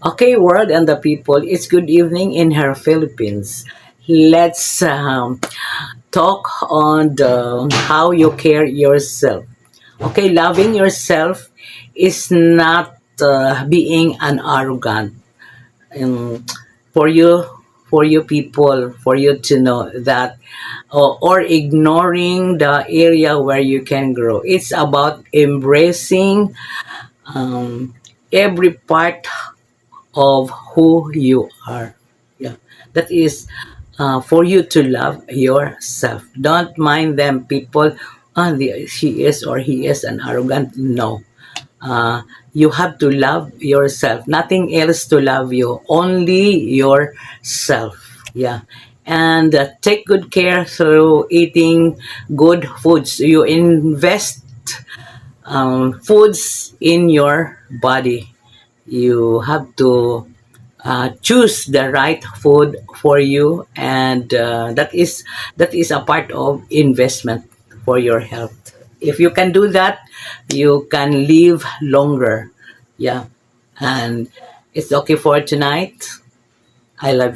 Okay, world and the people, it's good evening in her Philippines. Let's talk on how you care yourself. Okay, loving yourself is not being an arrogant. Um, for you, for you people, for you to know that, or ignoring the area where you can grow. It's about embracing um, every part of who you are. Yeah, that is for you to love yourself. Don't mind them, people. She is or he is an arrogant. No, you have to love yourself. Nothing else to love you. Only yourself. Yeah. And take good care through eating good foods. You invest foods in your body. You have to choose the right food for you, and that is a part of investment for your health. If you can do that, you can live longer. Yeah. And it's okay for tonight. I love